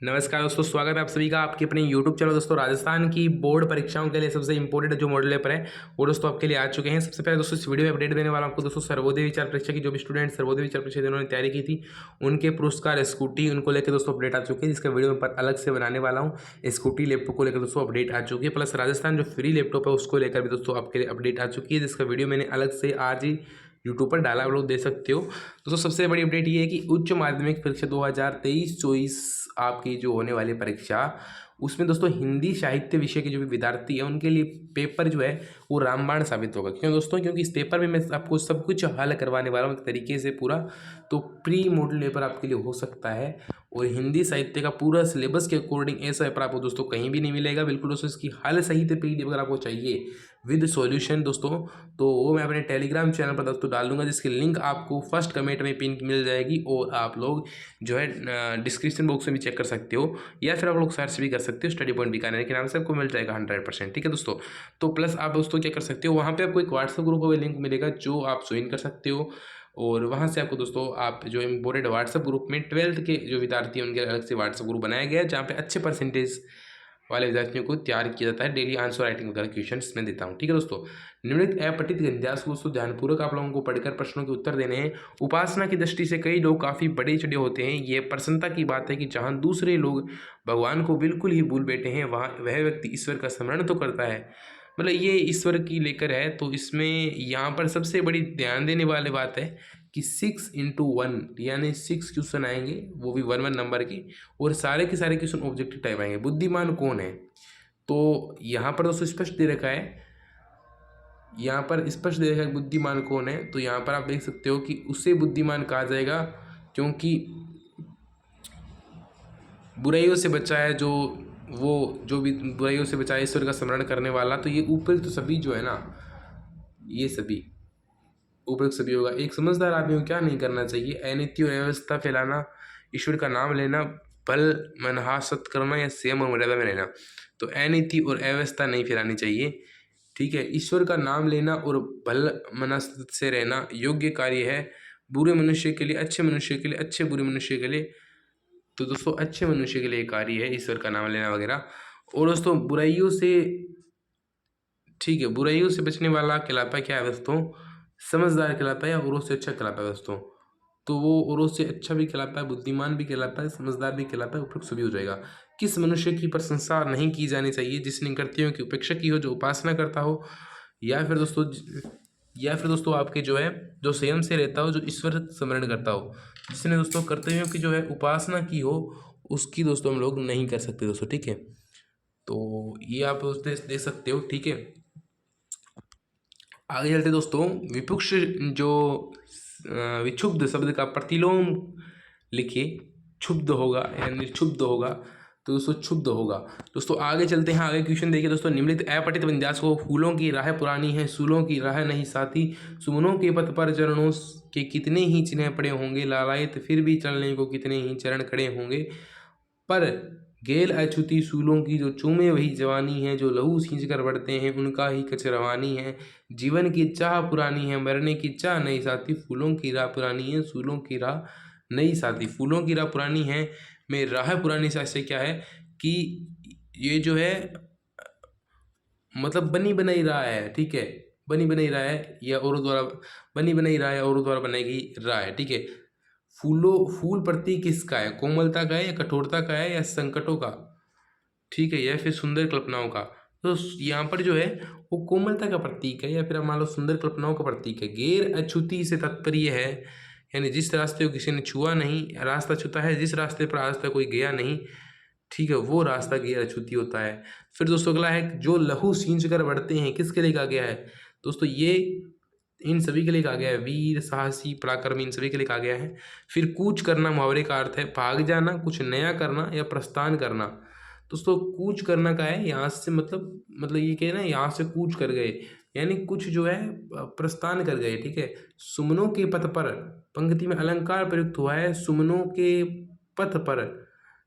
नमस्कार दोस्तों, स्वागत है आप सभी का आपके अपने YouTube चैनल। दोस्तों राजस्थान की बोर्ड परीक्षाओं के लिए सबसे इंपॉर्टेंट जो मॉडल पेपर है वो दोस्तों आपके लिए आ चुके हैं। सबसे पहले दोस्तों इस वीडियो में अपडेट देने वाला हूं आपको दोस्तों सर्वोदय विचार परीक्षा की जो भी स्टूडेंट सर्वोदय विचार परीक्षा जिन्होंने तैयारी की थी उनके पुरस्कार स्कूटी उनको लेकर दोस्तों अपडेट आ चुके हैं, जिसका वीडियो मैं अलग से बनाने वाला हूँ। स्कूटी लैपटॉप को लेकर दोस्तों अपडेट आ चुकी है, प्लस राजस्थान जो फ्री लैपटॉप है उसको लेकर भी दोस्तों आपके लिए अपडेट आ चुकी है, जिसका वीडियो मैंने अलग से आज ही यूट्यूब पर डाला, आप लोग देख सकते हो। दोस्तों सबसे बड़ी अपडेट ये है कि उच्च माध्यमिक परीक्षा 2023-24 आपकी जो होने वाली परीक्षा उसमें दोस्तों हिंदी साहित्य विषय के जो भी विद्यार्थी है उनके लिए पेपर जो है वो रामबाण साबित होगा। क्यों दोस्तों? क्योंकि इस पेपर में मैं आपको सब कुछ हल करवाने वाला हूँ एक तरीके से पूरा। तो प्री मॉडल पेपर आपके लिए हो सकता है और हिंदी साहित्य का पूरा सिलेबस के अकॉर्डिंग ऐसा पेपर आपको दोस्तों कहीं भी नहीं मिलेगा बिल्कुल। दोस्तों इसकी हल सहित PDF अगर आपको चाहिए विद सॉल्यूशन दोस्तों, तो वो मैं अपने टेलीग्राम चैनल पर दोस्तों डाल दूंगा, जिसकी लिंक आपको फर्स्ट कमेंट में पिन मिल जाएगी और आप लोग जो है डिस्क्रिप्शन बॉक्स में भी चेक कर सकते हो या फिर आप लोग सर्च भी कर सकते हो स्टडी पॉइंट बीकानेर के नाम से, आपको मिल जाएगा 100%। ठीक है दोस्तों। तो प्लस आप दोस्तों क्या कर सकते हो, वहाँ पे आपको एक व्हाट्सएप ग्रुप का लिंक मिलेगा जो आप ज्वाइन कर सकते हो और वहाँ से आपको दोस्तों आप जो इम्पोर्टेंट व्हाट्सएप ग्रुप में 12th के जो विद्यार्थी हैं उनके अलग से व्हाट्सएप ग्रुप बनाया गया है, जहाँ पे अच्छे परसेंटेज वाले विद्यार्थियों को तैयार किया जाता है। डेली आंसर राइटिंग वगैरह क्वेश्चन मैं देता हूँ। ठीक है दोस्तों। निम्नलिखित अपठित गद्यांश को दोस्तों ध्यानपूर्वक आप लोगों को पढ़कर प्रश्नों के उत्तर देने हैं। उपासना की दृष्टि से कई लोग काफ़ी बड़े चढ़े होते हैं। ये प्रसन्नता की बात है कि जहाँ दूसरे लोग भगवान को बिल्कुल ही भूल बैठे हैं वहाँ वह व्यक्ति ईश्वर का स्मरण तो करता है। मतलब ये ईश्वर की लेकर है, तो इसमें यहाँ पर सबसे बड़ी ध्यान देने वाली बात है कि 6x1 यानी 6 क्वेश्चन आएंगे, वो भी 1 नंबर के, और सारे के सारे क्वेश्चन ऑब्जेक्टिव टाइप आएंगे। बुद्धिमान कौन है, तो यहाँ पर दोस्तों स्पष्ट दे रखा है, यहाँ पर स्पष्ट दे रखा है बुद्धिमान कौन है। तो यहाँ पर आप देख सकते हो कि उसे बुद्धिमान कहा जाएगा क्योंकि बुराइयों से बचा है, जो भी बुराइयों से बचा है, ईश्वर का स्मरण करने वाला। तो ये ऊपर तो सभी जो है ना, ये सभी ऊपर सभी होगा। एक समझदार आदमी को क्या नहीं करना चाहिए? अनित्य और अव्यवस्था फैलाना, ईश्वर का नाम लेना, बल मनहासत करना या संयम और मर्यादा में रहना। तो अनित्य और अव्यवस्था नहीं फैलानी चाहिए। ठीक है। ईश्वर का नाम लेना और बल मनस्त से रहना योग्य कार्य है, बुरे मनुष्य के लिए, अच्छे मनुष्य के लिए, अच्छे बुरे मनुष्य के लिए। तो दोस्तों अच्छे मनुष्य के लिए कार्य है ईश्वर का नाम लेना वगैरह। और दोस्तों बुराइयों से, ठीक है, बुराइयों से बचने वाला कहलाता है क्या है दोस्तों? समझदार कहलाता है या औरों से अच्छा कहलाता है दोस्तों? तो वो औरों से अच्छा भी कहलाता है, बुद्धिमान भी कहलाता है, समझदार भी कहलाता है, उपयुक्त सभी हो जाएगा। किस मनुष्य की प्रशंसा नहीं की जानी चाहिए? जिसने कृत्यों की उपेक्षा की हो, जो उपासना करता हो, या फिर दोस्तों आपके जो है जो संयम से रहता हो, जो ईश्वर स्मरण करता हो। जिसने दोस्तों कर्तव्यों की जो है उपासना की हो उसकी दोस्तों हम लोग नहीं कर सकते दोस्तों। ठीक है। तो ये आप दोस्तों देख सकते हो। ठीक है। आगे चलते दोस्तों, विपुक्ष जो विक्षुब्ध शब्द का प्रतिलोम लिखिए। क्षुब्ध होगा यानी क्षुब्ध होगा, तो दोस्तों क्षुब्ध होगा। दोस्तों आगे चलते हैं, आगे क्वेश्चन देखिए दोस्तों। निम्नलिखित अपठित विन्यास को, फूलों की राह पुरानी है, सूलों की राह नहीं साथी, सुमनों के पथ पर चरणों के कितने ही चिन्ह पड़े होंगे, लालायित फिर भी चलने को कितने ही चरण खड़े होंगे, पर गेल अछूती सूलों की जो चूमे वही जवानी है, जो लहू सींच कर बढ़ते हैं उनका ही कच रवानी है, जीवन की चाह पुरानी है, मरने की चाह नहीं साथी, फूलों की राह पुरानी है, सूलों की राह नहीं साथी। फूलों की राह पुरानी है में राह पुरानी से क्या है कि ये जो है मतलब बनी बनाई राह है। ठीक है। बनी बनाई राह है या औरों द्वारा बनी बनाई राह है, औरों द्वारा बनाई गई राह है। ठीक है। फूल प्रतीक किसका है? कोमलता का है या कठोरता का है या संकटों का? ठीक है। या फिर सुंदर कल्पनाओं का? तो यहाँ पर जो है वो कोमलता का प्रतीक है या फिर मान लो सुंदर कल्पनाओं का प्रतीक है। गैर अछूती से तात्पर्य है यानी जिस रास्ते को किसी ने छुआ नहीं, रास्ता छूता है जिस रास्ते पर आज तक कोई गया नहीं। ठीक है। वो रास्ता गैर अछूती होता है। फिर दोस्तों अगला है जो लहू सींच कर बढ़ते हैं, किसके लिए कहा गया है दोस्तों? ये इन सभी के लिए कहा गया है, वीर साहसी पराक्रमी इन सभी के लिए कहा गया है। फिर कूच करना मुहावरे का अर्थ है भाग जाना, कुछ नया करना या प्रस्थान करना। दोस्तों कूच करना का है यहाँ से मतलब ये क्या है ना, यहाँ से कूच कर गए यानी कुछ जो है प्रस्थान कर गए। ठीक है। सुमनों के पथ पर, पंक्ति में अलंकार प्रयुक्त हुआ है, सुमनों के पथ पर।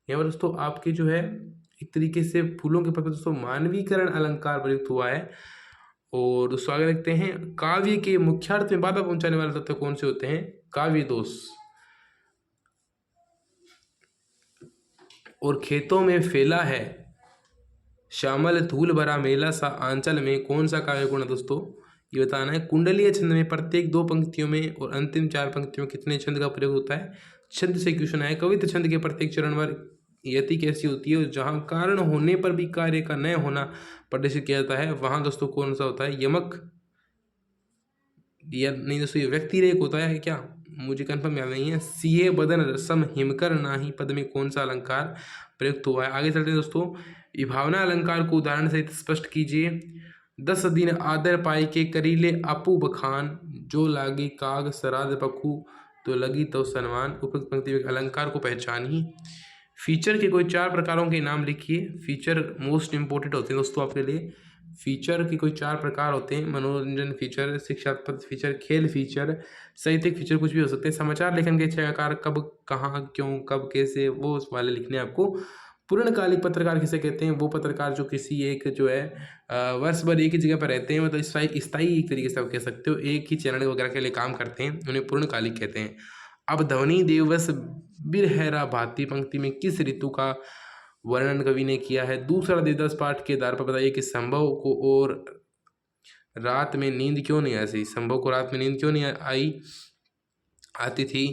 यहाँ पर दोस्तों आपके जो है एक तरीके से फूलों के पथ पर दोस्तों मानवीकरण अलंकार प्रयुक्त हुआ है। और दोस्तों आगे देखते हैं, काव्य के मुख्यार्थ में बाधा पहुंचाने वाले तत्व कौन से होते हैं? काव्य दोष। और खेतों में फैला है श्यामल धूल भरा मेला सा आंचल में कौन सा काव्य गुण है दोस्तों, ये बताना है। कुंडलीय छंद में प्रत्येक 2 पंक्तियों में और अंतिम 4 पंक्तियों में कितने छंद का प्रयोग होता है। छंद से क्वेश्चन है। कवित्व छंद के प्रत्येक चरण पर यति कैसी होती है, और जहाँ कारण होने पर भी कार्य का न होना प्रदर्शित किया जाता है वहां दोस्तों कौन सा होता है, यमक या नहीं दोस्तों, ये व्यक्ति रेख होता है क्या, मुझे कंफर्म याद नहीं है। सीए बदन रसम हिमकर नाही पद में कौन सा अलंकार प्रयुक्त हुआ है। आगे चलते हैं दोस्तों। विभावना अलंकार को उदाहरण सहित स्पष्ट कीजिए। 10 दिन आदर पाई के करीले अपू बखान, जो लागे काग सराद पखू तो लगी तो सन्मान। उपयुक्त पंक्ति में अलंकार को पहचानिए। फीचर के कोई 4 प्रकारों के नाम लिखिए। फीचर मोस्ट इंपोर्टेंट होते हैं दोस्तों आपके लिए। फीचर के कोई 4 प्रकार होते हैं, मनोरंजन फीचर, शिक्षात्मक फीचर, खेल फीचर, साहित्यिक फीचर, कुछ भी हो सकते हैं। समाचार लेखन के 6 आकार, कब, कहाँ, क्यों, कब, कैसे, वो उस वाले लिखने हैं आपको। पूर्णकालिक पत्रकार किसे कहते हैं, वो पत्रकार जो किसी एक जो है वर्ष भर एक ही जगह पर रहते हैं, मतलब स्थायी एक तरीके से आप कह सकते हो, एक ही चैनल वगैरह के लिए काम करते हैं, उन्हें पूर्णकालिक कहते हैं। अब ध्वनि देवस बिरहरा भांति पंक्ति में किस ऋतु का वर्णन कवि ने किया है। दूसरा देवदास पाठ के आधार पर बताइए कि संभव को और रात में नींद क्यों नहीं आई। संभव को रात में नींद क्यों नहीं आती थी,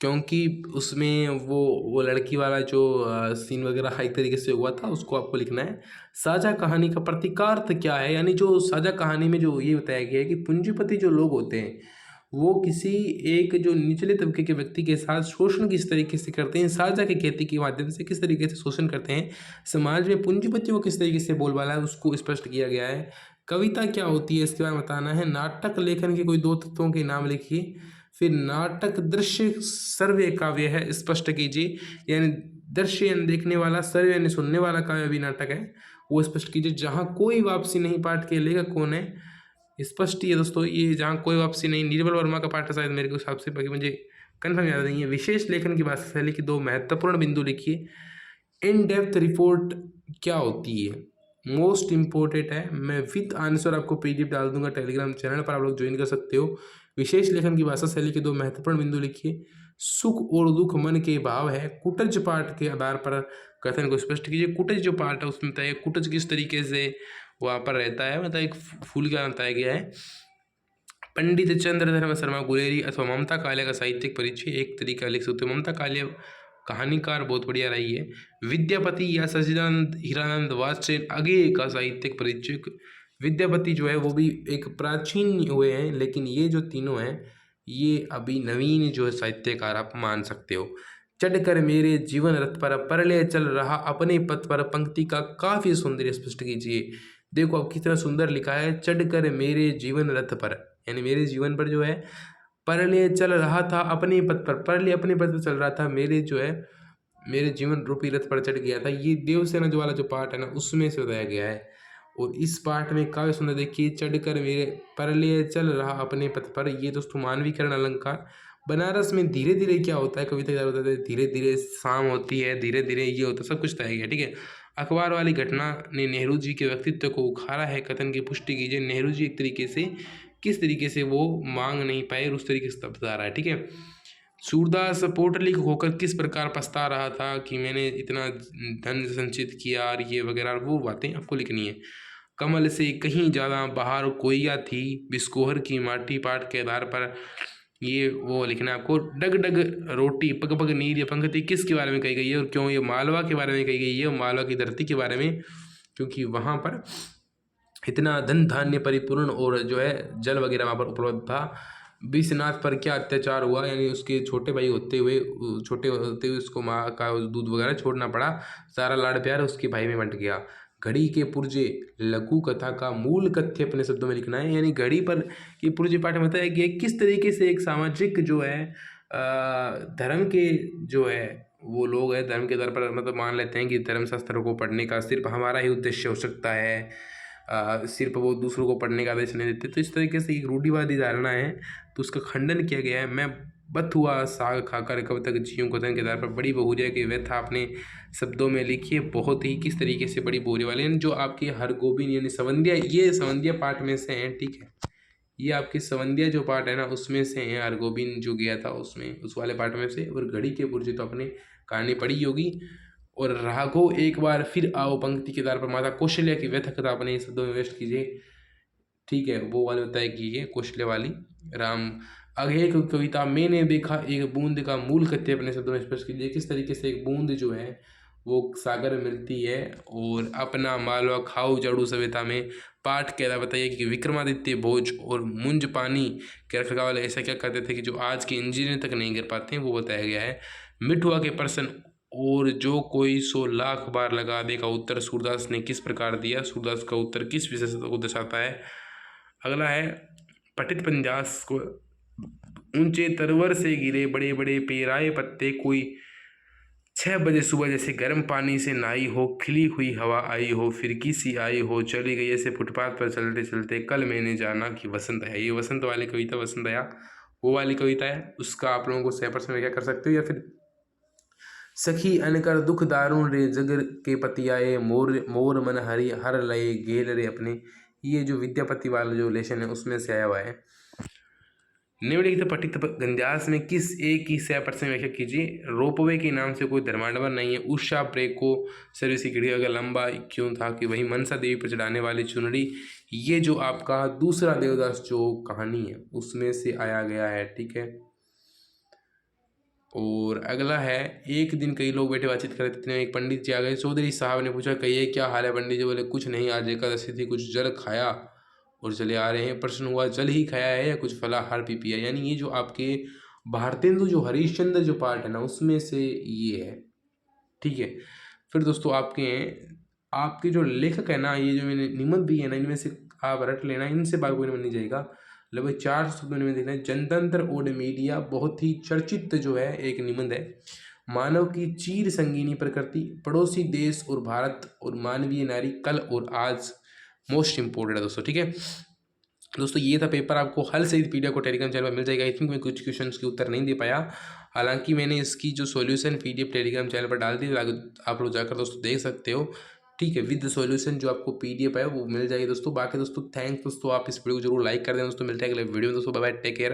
क्योंकि उसमें वो लड़की वाला जो सीन वगैरह एक तरीके से हुआ था, उसको आपको लिखना है। साझा कहानी का प्रतीकार्थ क्या है, यानी जो साझा कहानी में जो ये बताया गया है कि पूंजीपति जो लोग होते हैं वो किसी एक जो निचले तबके के व्यक्ति के साथ शोषण किस तरीके से करते हैं, साझा की खेती के माध्यम से किस तरीके से शोषण करते हैं, समाज में पूंजीपतियों को किस तरीके से बोलबाला है, उसको स्पष्ट किया गया है। कविता क्या होती है इसके बारे में बताना है। नाटक लेखन के कोई 2 तत्वों के नाम लिखिए। फिर नाटक दृश्य श्रव्य काव्य है, स्पष्ट कीजिए, यानी दृश्य यानी देखने वाला, श्रव्य यानी सुनने वाला काव्य भी नाटक है, वो स्पष्ट कीजिए। जहाँ कोई वापसी नहीं पाठ के लेखक कौन है, स्पष्ट है दोस्तों, ये जहाँ कोई वापसी नहीं, निर्मल वर्मा का पाठ है शायद मेरे को हिसाब से, बाकी मुझे कन्फर्म याद नहीं है। विशेष लेखन की भाषा शैली की 2 महत्वपूर्ण बिंदु लिखिए। इन डेप्थ रिपोर्ट क्या होती है, मोस्ट इम्पोर्टेंट है। मैं विद आंसर आपको पीडीएफ डाल दूंगा टेलीग्राम चैनल पर, आप लोग ज्वाइन कर सकते हो। विशेष लेखन की भाषा शैली के 2 महत्वपूर्ण बिंदु लिखिए। सुख और दुख मन के भाव है। कुटज पाठ के आधार पर कथन को स्पष्ट कीजिए। कुटज जो पाठ है उसमें बताइए कुटज किस तरीके से वहाँ पर रहता है, मतलब एक फूल का बताया गया है। पंडित चंद्रधर्म शर्मा गुलेरी अथवा ममता कालिया का साहित्यिक परिचय एक तरीका लिख सकते हो। ममता कालिया कहानीकार बहुत बढ़िया रही है। विद्यापति या सच्चिदानंद हीरानंद वात्स्यन आगे का साहित्यिक परिचय। विद्यापति जो है वो भी एक प्राचीन हुए हैं, लेकिन ये जो तीनों हैं ये अभी नवीन जो है साहित्यकार आप मान सकते हो। चढ़कर मेरे जीवन रथ पर ले चल रहा अपने पथ पर पंक्ति का काफी सौंदर्य स्पष्ट कीजिए। देखो अब कितना सुंदर लिखा है, चढ़कर मेरे जीवन रथ पर, यानी मेरे जीवन पर जो है परले चल रहा था अपने पथ पर, परले अपने पथ पर चल रहा था, मेरे जो है मेरे जीवन रूपी रथ पर चढ़ गया था। ये देवसेना जो वाला जो पार्ट है ना उसमें से बताया गया है। और इस पार्ट में काव्य सुंदर देखिए, चढ़कर मेरे परले चल रहा अपने पथ पर, ये दोस्तों मानवीकरण अलंकार। बनारस में धीरे धीरे क्या होता है, कविता क्या होता है, धीरे धीरे शाम होती है, धीरे धीरे ये होता है, सब कुछ बताया गया, ठीक है। अखबार वाली घटना ने नेहरू जी के व्यक्तित्व को उखाड़ा है, कथन की पुष्टि कीजिए। नेहरू जी एक तरीके से किस तरीके से वो मांग नहीं पाए उस तरीके से बता रहा है, ठीक है। सूरदास पोटली होकर किस प्रकार पछता रहा था कि मैंने इतना धन संचित किया और ये वगैरह, वो बातें आपको लिखनी है। कमल से कहीं ज़्यादा बाहर कोयया थी बिस्कोहर की माटी पाठ के आधार पर ये वो लिखना है आपको। डग डग रोटी पग पग नीर या पंक्ति किसके बारे में कही गई है और क्यों, ये मालवा के बारे में कही गई है, मालवा की धरती के बारे में, क्योंकि वहाँ पर इतना धन धान्य परिपूर्ण और जो है जल वगैरह वहाँ पर उपलब्ध था। विश्वनाथ पर क्या अत्याचार हुआ, यानी उसके छोटे भाई होते हुए उसको माँ का दूध वगैरह छोड़ना पड़ा, सारा लाड़ प्यार उसके भाई में बंट गया। घड़ी के पुर्जे लघु कथा का मूल कथ्य अपने शब्दों में लिखना है, यानी घड़ी पर ये पुर्जे पाठ में बताया कि किस तरीके से एक सामाजिक जो है धर्म के जो है वो लोग हैं, धर्म के आधार पर मतलब मान लेते हैं कि धर्म शास्त्रों को पढ़ने का सिर्फ हमारा ही उद्देश्य हो सकता है, सिर्फ वो दूसरों को पढ़ने का आदेश नहीं देते। तो इस तरीके से एक रूढ़िवादी धारणा है, तो उसका खंडन किया गया है। मैं बत हुआ साग खाकर कब तक जीऊँ कथन के आधार पर बड़ी बहुरिया की व्यथा अपने शब्दों में लिखिए। बहुत ही किस तरीके से बड़ी बहुरिया वाले, यानी जो आपकी हरगोबिन यानी सवंदिया, ये सवंदिया पाठ में से हैं, ठीक है। ये आपकी सवंदिया जो पार्ट है ना उसमें से है, हरगोबिन जो गया था उसमें उस वाले पार्ट में से। और घड़ी के पुर्जे तो अपने कहानी पढ़ी होगी। और राघो एक बार फिर आओ पंक्ति के आधार पर माता कौशल्या की व्यथा कथा अपने शब्दों में व्यक्त कीजिए। ठीक है, वो वाले होता है कि ये कौशल्या वाली। राम आगे एक कविता मैंने देखा एक बूंद का मूल कथ्य अपने शब्दों में स्पष्ट कीजिए। किस तरीके से एक बूंद जो है वो सागर में मिलती है। और अपना मालवा खाओ जाड़ू सभ्यता में पाठ कह रहा बताइए कि विक्रमादित्य भोज और मुंज पानी के रखरखाव वाले ऐसा क्या करते थे कि जो आज के इंजीनियर तक नहीं कर पाते हैं, वो बताया गया है। मिठुआ के प्रश्न और जो कोई 100 लाख बार लगा दे का उत्तर सूरदास ने किस प्रकार दिया। सूरदास का उत्तर किस विशेषता को दर्शाता है। अगला है पठित पंजास को ऊंचे तरवर से गिरे बड़े बड़े पेराए पत्ते कोई 6 बजे सुबह जैसे गर्म पानी से नहाई हो, खिली हुई हवा आई हो, फिरकी सी आई हो, चली गई ऐसे फुटपाथ पर चलते चलते कल मैंने जाना कि वसंत है। ये वसंत वाली कविता, वसंत आया वो वाली कविता है, उसका आप लोगों को 100% क्या कर सकते हो। या फिर सखी अनकर दुख दारुण रे जगर के पतियाए मोर मोर मन हरि हर लय गेल रे अपने। ये जो विद्यापति वाला जो लेशन है उसमें से आया हुआ है। निम्नलिखित पठित गंजास में किस एक की 100% व्याख्या कीजिए। रोपवे के नाम से कोई धर्मांडवर नहीं है। उषा प्रेको सर्विस की घड़ी अगर लंबा क्यों था कि वही मनसा देवी पर चढ़ाने वाली चुनरी। ये जो आपका दूसरा देवदास जो कहानी है उसमें से आया गया है। ठीक है, और अगला है एक दिन कई लोग बैठे बातचीत कर रहे थे, एक पंडित जी आ गए। चौधरी साहब ने पूछा कहिए क्या हाल है। पंडित जी बोले कुछ नहीं, आज एकादशी थी, कुछ जल खाया और चले आ रहे हैं। प्रश्न हुआ जल ही खाया है या कुछ फलाहार भी पिया। यानी ये जो आपके भारतेंदु जो हरिश्चंद्र जो पार्ट है ना उसमें से ये है। ठीक है, फिर दोस्तों आपके जो लेखक है ना, ये जो मैंने निबंध भी है ना, इनमें से आप रट लेना, इनसे बात कोई नहीं जाएगा। लगभग 4 शब्दों में देखना है। जनतंत्र और मीडिया बहुत ही चर्चित जो है एक निबंध है। मानव की चीर संगीनी प्रकृति, पड़ोसी देश और भारत और मानवीय नारी, कल और आज मोस्ट इंपोर्टेंट है दोस्तों। ठीक है दोस्तों, ये था पेपर। आपको हल से पीडीएफ को टेलीग्राम चैनल पर मिल जाएगा। आई थिंक मैं कुछ क्वेश्चंस के उत्तर नहीं दे पाया, हालांकि मैंने इसकी जो सॉल्यूशन पीडीएफ टेलीग्राम चैनल पर डाल दी, आप लोग जाकर दोस्तों देख सकते हो। ठीक है, विद सॉल्यूशन जो आपको पीडीएफ है वो मिल जाएगी दोस्तों। बाकी दोस्तों थैंक्स दोस्तों, आप इस वीडियो को जरूर लाइक कर दें दोस्तों। मिलते हैं अगले वीडियो में दोस्तों, बाय बाय, टेक केयर।